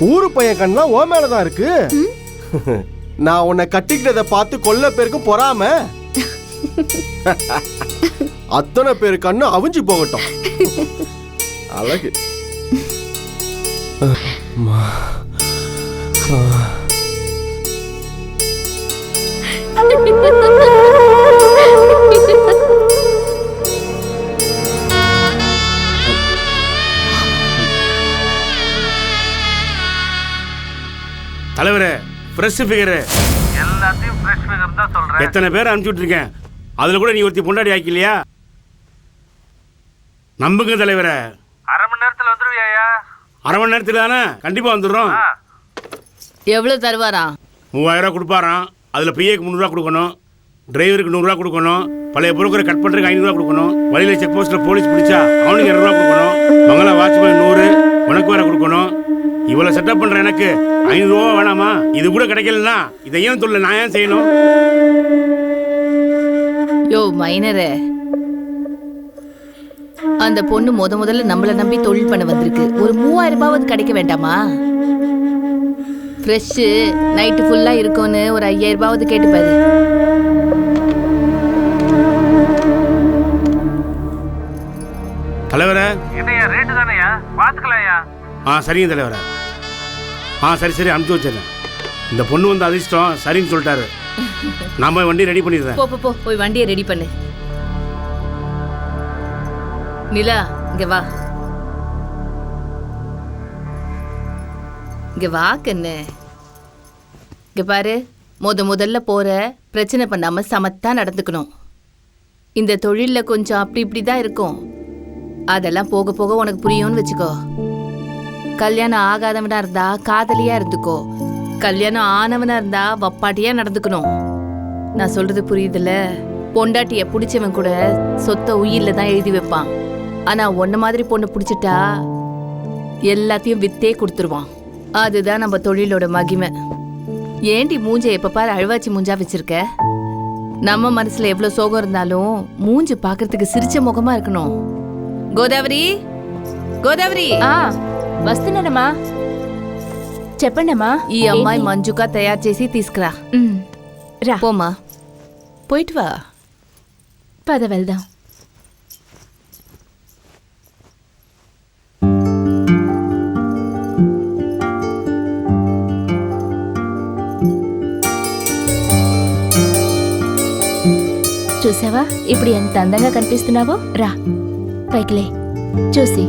ஊரு பையன் கண்ணெல்லாம் ஓ மேலதான் இருக்கு. நான் உன்னை கட்டிக்கிட்டதை பார்த்து கொல்ல பேருக்கும் பொறாம. அத்தனை பேரு கண்ணு அவிஞ்சு போகட்டும். அழகு. தலைவரே, ஃப்ரெஷ் ஃபிகர் எல்லாத்தையும் ஃப்ரெஷ் ஃபிகர் தான் சொல்றேன். எத்தனை பேர் அனுப்பிச்சு விட்டுருக்கேன், அதுல கூட நீ ஒருத்தி பொண்டாடி ஆக்கிலையா? நம்புங்க தலைவரே. அரை மணி நேரத்தில் வந்துருவியா? அரை மணி நேரத்தில் தானே, கண்டிப்பா வந்துடுறோம். எவ்வளவு தருவாரா? 3000 ரூபா கொடுப்பாராம். அதுல பிஏக்கு 300 ரூபா கொடுக்கணும், டிரைவருக்கு 100 ரூபா கொடுக்கணும், பழைய புரோக்கரை கட் பண்றதுக்கு 500 ரூபா கொடுக்கணும், வழியில செக் போஸ்ட்ல போலீஸ் பிடிச்சா அவனுக்கு 200 ரூபா கொடுக்கணும், மங்களா வாட்ச்மேன் 100, உனக்கு வேற கொடுக்கணும். இவ்வளவு செட்டப் பண்ற எனக்கு 500 ரூபா வேணாமா? இது கூட கிடைக்கலன்னா இதை ஏன் சொல்ல, நான் ஏன் செய்யணும்? யோ மைனரே, அந்த பொண்ணு முதல்ல நம்மள நம்பி தொழில் பண்ண வந்திருக்கு. ஒரு 3000 ரூபாவது கிடைக்க வேண்டாமா? ஃப்ரெஷ் நைட்டு ஃபுல்லா இருக்கும்னு ஒரு 5000 ரூபாவது கேட்டு பாரு. தலைவரே, என்னையா ரேட்டு தானேயா, பாத்துக்கலாம்யா. சரிங்க தலைவரே. சரி அனுப்பிச்சு வச்சிடறேன். இந்த பொண்ணு வந்து அதிர்ஷ்டம் சரின்னு சொல்லிட்டாரு. நாம வண்டி ரெடி பண்ணிடுறேன். போ போய் வண்டியை ரெடி பண்ணு. நிலா, இங்க வா. இங்க வா கண்ணு. இங்க பாரு, முதல்ல போற பிரச்சனை பண்ணாம சமத்தா நடந்துக்கணும். இந்த தொழில்ல கொஞ்சம் அப்படி இப்படிதான் இருக்கும். அதெல்லாம் போக போக உனக்கு புரியும்னு வச்சுக்கோ. கல்யாணம் ஆகாதவனா இருந்தா காதலியா இருந்துக்கோ, கல்யாணம் ஆனவனா இருந்தா வப்பாட்டியா நடந்துக்கணும். நான் சொல்றது புரியுதுல்ல? பொண்டாட்டிய பிடிச்சவன் கூட சொத்த உயிர்ல தான் எழுதி வைப்பான். ஆனா ஒன்ன மாதிரி பொண்ணு பிடிச்சிட்டா எல்லாத்தையும் வித்தே கொடுத்துருவான். அதுதான் நம்ம தொழிலோட மகிமை. ஏண்டி மூஞ்ச எப்ப பாரு அழுவாச்சி மூஞ்சா வச்சிருக்க? நம்ம மனசுல எவ்வளவு சோகம் இருந்தாலும் மூஞ்சு பாக்குறதுக்கு சிரிச்ச முகமா இருக்கணும். గోదావరి గోదావరి వస్తున్నానమ్మా. చెప్పండమ్మా. ఈ అమ్మాయి మంజుగా తయారు చేసి తీసుకురా. రా పోమా, పోయిட்டு వా. పద వెళ్దాం. చూసావా ఇప్పుడు ఎంత అందంగా కనిపిస్తున్నావో? రా పైకిలే చూసి.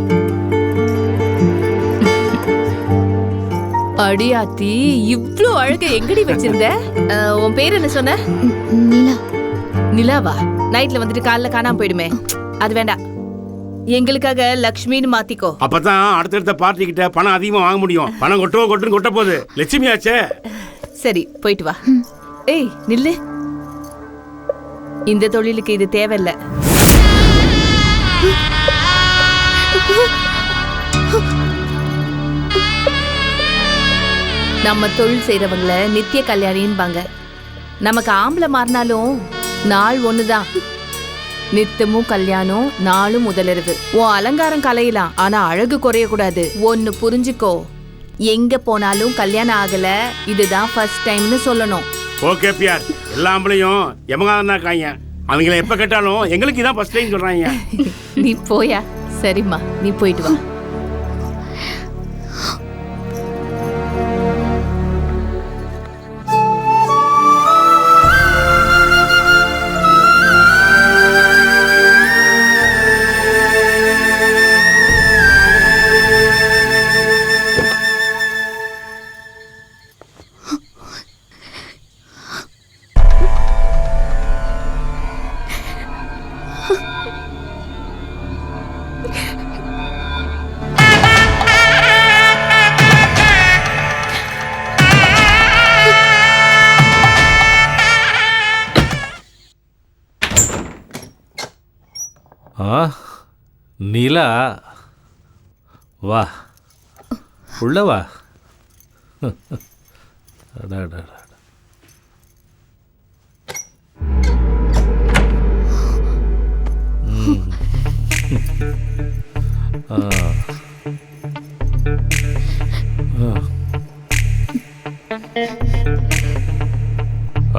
அடியாத்தி, இவ்ளோ அழக எங்கடி வச்சிருந்த? உன் பேர் என்ன சொன்ன? நிலா. நிலாவா? நைட்ல வந்துட்டு காலைல காணாம போயிடுமே, அது வேண்டாம். எங்களுக்காக லக்ஷ்மின்னு மாத்திக்கோ. அப்பதான் அடுத்தடுத்த பார்ட்டி கிட்ட பணம் அதிகமா வாங்க முடியும். பணம் கொட்டுன்னு கொட்ட போகுது. லட்சுமி ஆச்சே. சரி போயிட்டு வா. ஏய் நில்லு, இந்த தொழிலுக்கு இது தேவையில்லை. நம்ம தொழில் செய்யறவங்கள நித்திய கல்யாணின்பாங்க. நமக்கு ஆம்பளை மாறினாலும் நாள் ஒண்ணுதான். நித்தமும் கல்யாணம், நாளும் முதலிரவு. உன் அலங்காரம் கலையலாம், ஆனா அழகு குறைய கூடாது. ஒன்னு புரிஞ்சுக்கோ, எங்க போனாலும் கல்யாணம் ஆகல, இதுதான் ஃபர்ஸ்ட் டைம்னு சொல்லணும். ஓகே பியார், எல்லா ஆம்பளையும் எமகாதான் இருக்காங்க. அவங்கள எப்ப கேட்டாலும் எங்களுக்கு இதான் ஃபர்ஸ்ட் டைம் சொல்றாங்க. நீ போயா. சரிம்மா, நீ போயிட்டு வா. நிலா, வா உள்ள வா.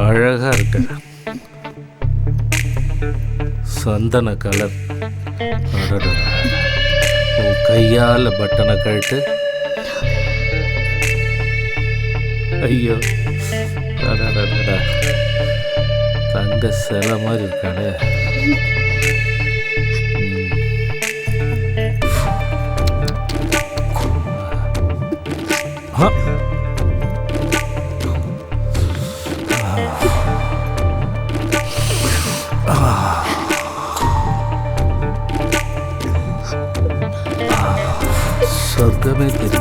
அழகா இருக்க. சந்தன கலர். அடடடா. உன் கையால் பட்டனை கழட்டு. ஐயோ அடடடடா. தங்க சிலை மாதிரி இருக்கானே. சொர்க்கமே தெரியுது.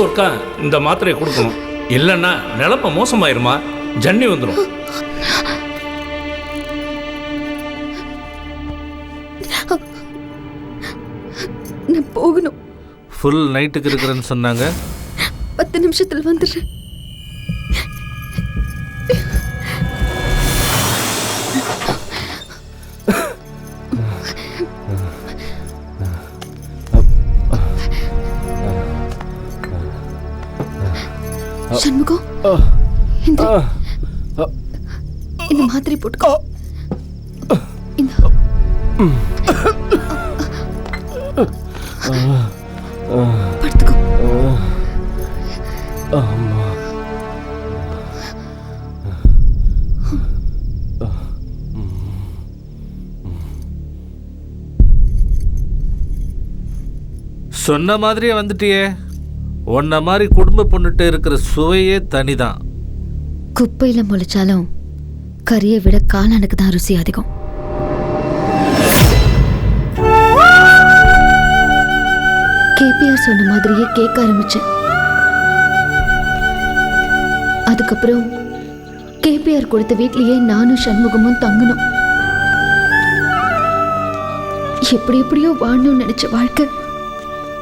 ஒருக்கா இந்த மாத்திரையை கொடுக்கணும், இல்லைன்னா நிலப்ப மோசமாயிருமா, ஜன்னி வந்துடும். நான் போகணும். ஃபுல் நைட்டுக்கு இருக்கிறேன்னு சொன்னாங்க. 10 நிமிஷத்தில் வந்துடுறேன். சண்முகம், இந்த மாத்திரை போட்டுக்கோ. படுத்துக்கோ. சொன்ன மாதிரியே வந்துட்டியே. உன்ன மாதிரி குடும்ப பொண்ணுட்டு இருக்கிற சுவையே தனிதான். குப்பையில முளைச்சாலும் கறியை விட காளானுக்கு தான் ருசி அதிகம். கேபிஆர் சொன்ன மாதிரியே கேட்க ஆரம்பிச்சேன். அதுக்கப்புறம் கேபிஆர் கொடுத்த வீட்லயே நானும் சண்முகமும் தங்கணும். எப்படி எப்படியோ வாழணும்னு நினைச்ச வாழ்க்கை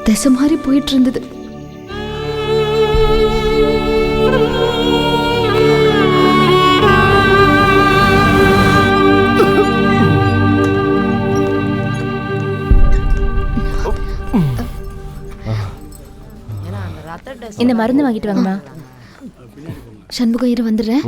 திசை மாதிரி போயிட்டு இருந்தது. இந்த மருந்து வாங்கிட்டு வாங்கம்மா. சண்முகம் இரு வந்துடுறேன்.